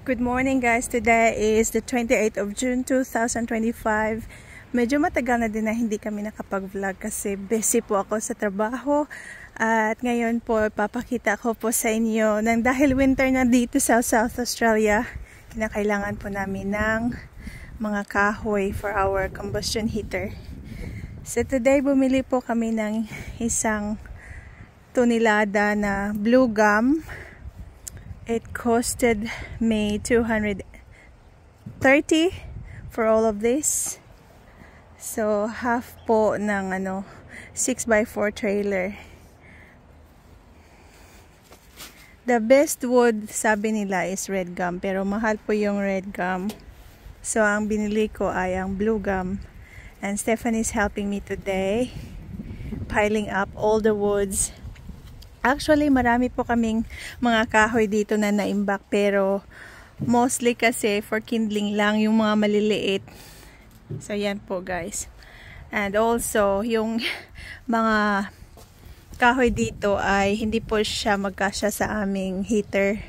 Good morning guys, today is the 28th of June 2025. Medyo matagal na din na hindi kami nakapag-vlog kasi busy po ako sa trabaho. At ngayon po papakita ko po sa inyo nang dahil winter na dito sa South Australia, kinakailangan po namin ng mga kahoy for our combustion heater. So today bumili po kami ng isang tonelada na blue gum. It costed me $230 for all of this. So half po ng 6x4 trailer. The best wood sabi nila is red gum, pero mahal po yung red gum. So ang binili ko ay ang blue gum. And Stephanie's helping me today piling up all the woods. Actually, marami po kaming mga kahoy dito na naimbak, pero mostly kasi for kindling lang yung mga maliliit. So, yan po guys. And also, yung mga kahoy dito ay hindi po siya magkasya sa aming heater.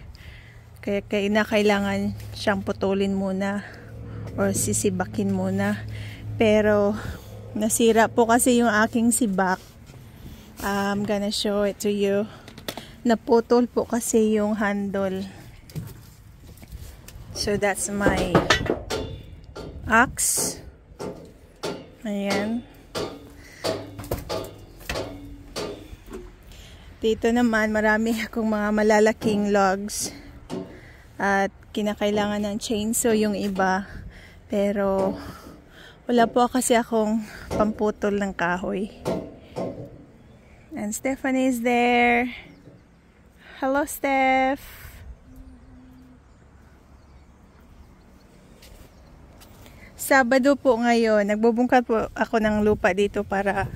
Kaya kailangan siyang putulin muna or sisibakin muna. Pero, nasira po kasi yung aking sibak. I'm gonna show it to you. Naputol po kasi yung handle. So that's my axe. Ayan. Dito naman marami akong mga malalaking logs. At kinakailangan ng chainsaw yung iba. Pero wala po kasi akong pamputol ng kahoy. And Stephanie is there. Hello, Steph. Sabado po ngayon. Nagbubungkat po ako ng lupa dito para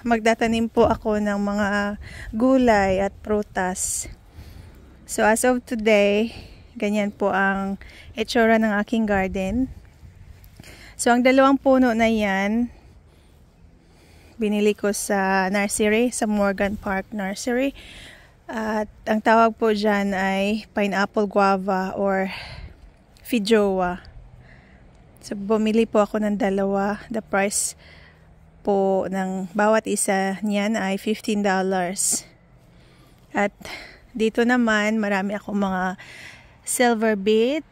magdatanim po ako ng mga gulay at prutas. So as of today, ganyan po ang itsura ng aking garden. So ang dalawang puno na yan, binili ko sa nursery, sa Morgan Park Nursery. At ang tawag po dyan ay pineapple guava or feijoa. So bumili po ako ng dalawa. The price po ng bawat isa niyan ay $15. At dito naman marami akong mga silver beet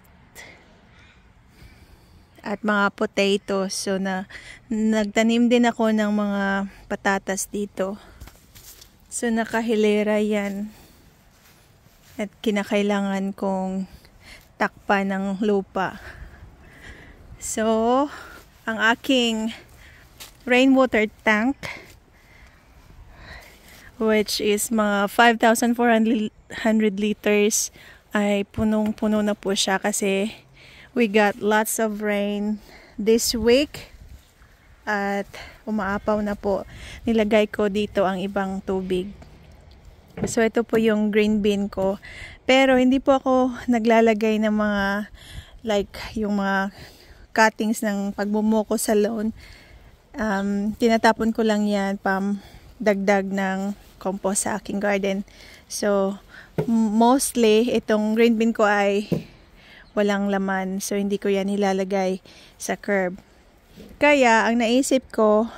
at mga potatoes. So nagtanim din ako ng mga patatas dito. So nakahilera yan. At kinakailangan kong takpan ng lupa. So ang aking rainwater tank, which is mga 5,400 liters, ay punong-puno na po siya kasi we got lots of rain this week at umaapaw na po. Nilagay ko dito ang ibang tubig. So ito po yung green bean ko. Pero hindi po ako naglalagay ng mga yung mga cuttings ng pagbumuko sa lawn. Tinatapon ko lang yan dagdag ng compost sa aking garden. So mostly itong green bean ko ay walang laman. So, hindi ko yan nilalagay sa curb. Kaya, ang naisip ko,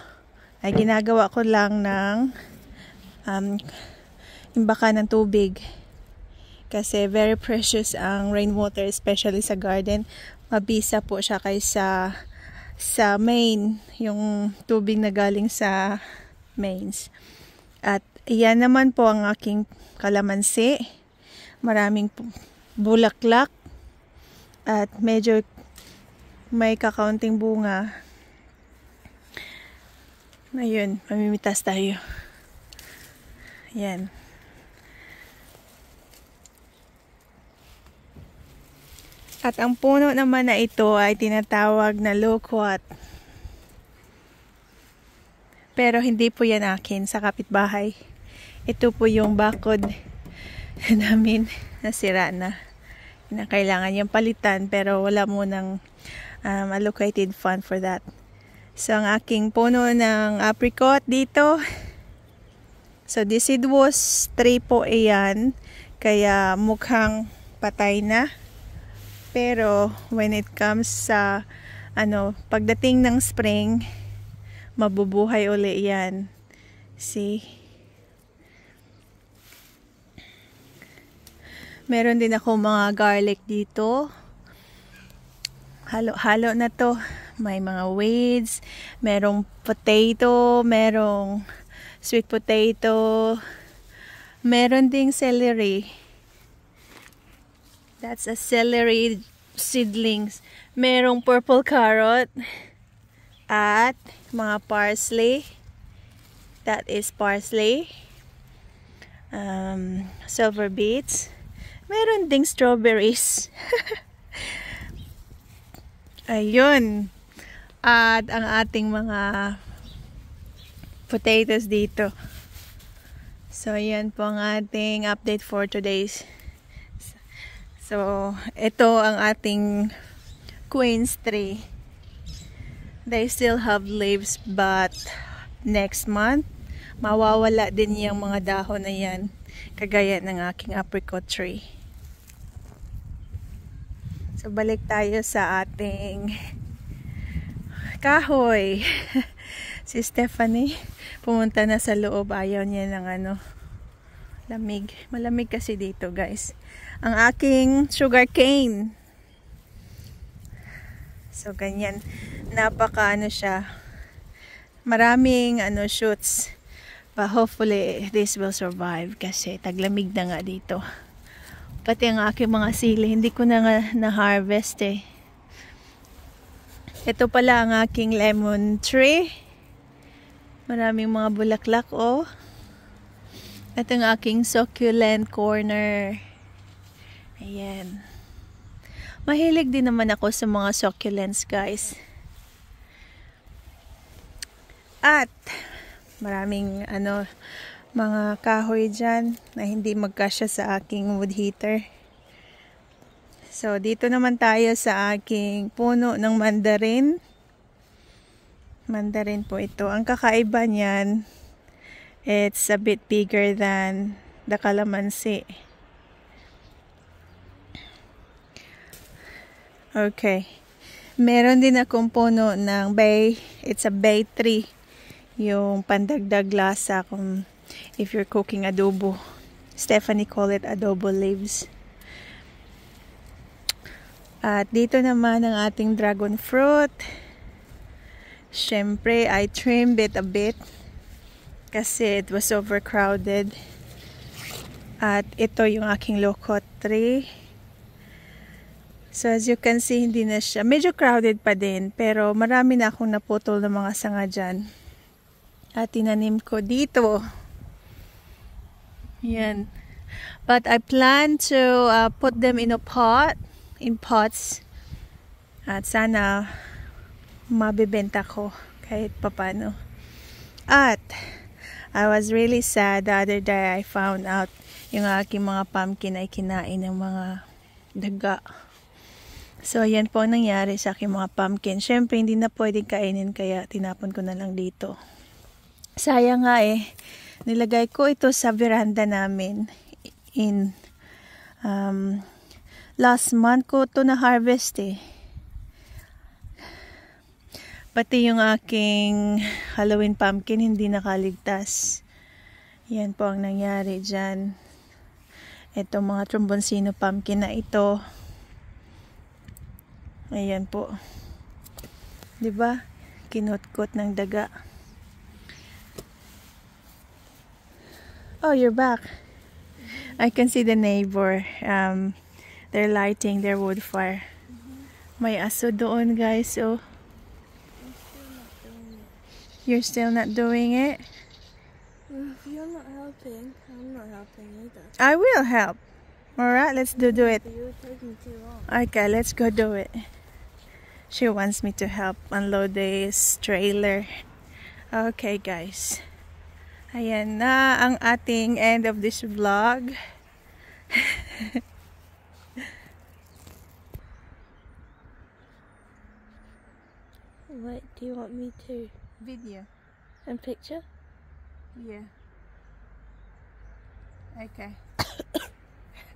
ay ginagawa ko lang ng imbakan ng tubig. Kasi, very precious ang rainwater, especially sa garden. Mabisa po siya kaysa sa main, yung tubig na galing sa mains. At, iyan naman po ang aking kalamansi. Maraming bulaklak. At medyo may kakaunting bunga. Ayun, mamimitas tayo. Yan. At ang puno naman na ito ay tinatawag na loquat. Pero hindi po yan akin, sa kapitbahay. Ito po yung bakod namin, nasira na. Na kailangan yung palitan, pero wala mo ng allocated fund for that. So ang aking puno ng apricot dito, so deciduous tree po iyan, kaya mukhang patay na. Pero when it comes sa pagdating ng spring, mabubuhay uli yan. See? Meron din ako mga garlic dito. Halo-halo na to. May mga weeds, merong potato, merong sweet potato, meron ding celery. That's a celery seedlings. Merong purple carrot at mga parsley. That is parsley. Silver beets. Meron ding strawberries. Ayun. At ang ating mga potatoes dito. So, yan po ang ating update for today's. So, ito ang ating queen's tree. They still have leaves, but next month, mawawala din yung mga dahon na yan. Kagaya ng aking apricot tree. So, balik tayo sa ating kahoy. Si Stephanie, pumunta na sa loob. Ayaw niya ng lamig. Malamig kasi dito, guys. Ang aking sugar cane. So, ganyan. Napaka siya. Maraming shoots. But hopefully, this will survive. Kasi taglamig na nga dito. Pati ang aking mga sili, hindi ko na nga na-harvest eh. Ito pala ang aking lemon tree. Maraming mga bulaklak oh. Ito ang aking succulent corner. Ayan. Mahilig din naman ako sa mga succulents, guys. At maraming mga kahoy dyan na hindi magkasya sa aking wood heater. So, dito naman tayo sa aking puno ng mandarin. Mandarin po ito. Ang kakaiba niyan, it's a bit bigger than the calamansi. Okay. Meron din akong puno ng bay. It's a bay tree. Yung pandagdag lasa kung if you're cooking adobo. Stephanie call it adobo leaves. At dito naman ang ating dragon fruit. Syempre, I trimmed it a bit kasi it was overcrowded. At ito yung aking locust tree. So as you can see, hindi na siya. Medyo crowded pa din, pero marami na akong naputol ng mga sanga dyan. At tinanim ko dito. Yan. But I plan to put them in a pot. In pots. At sana mabibenta ko kahit papano. At I was really sad the other day I found out yung aking mga pumpkin ay kinain ng mga daga. So yan po ang nangyari sa aking mga pumpkin. Syempre hindi na pwedeng kainin kaya tinapon ko na lang dito. Sayang nga eh. Nilagay ko ito sa veranda namin in last month ko ito na-harvest eh. Pati yung aking Halloween pumpkin hindi nakaligtas. Yan po ang nangyari dyan. Itong mga trombonsino pumpkin na ito. Ayan po. Diba? Kinot-kot ng daga. Oh, you're back. I can see the neighbor. They're lighting their wood fire. May aso doon, guys. Oh. You're still not doing it? If you're not helping, I'm not helping either. I will help. Alright, let's do it. You're taking too long. Okay, let's go do it. She wants me to help unload this trailer. Okay, guys. Ayan na ang ating end of this vlog. Wait, do you want me to? Video. And picture? Yeah. Okay.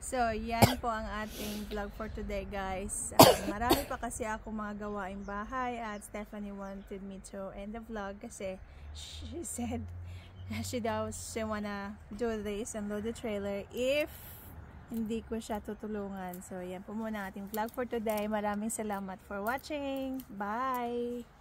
So, yan po ang ating vlog for today, guys. Marami pa kasi ako mga gawaing bahay at Stephanie wanted me to end the vlog kasi she said she wanna do this and load the trailer if hindi ko siya tutulungan. So, yan po muna ating vlog for today. Maraming salamat for watching. Bye!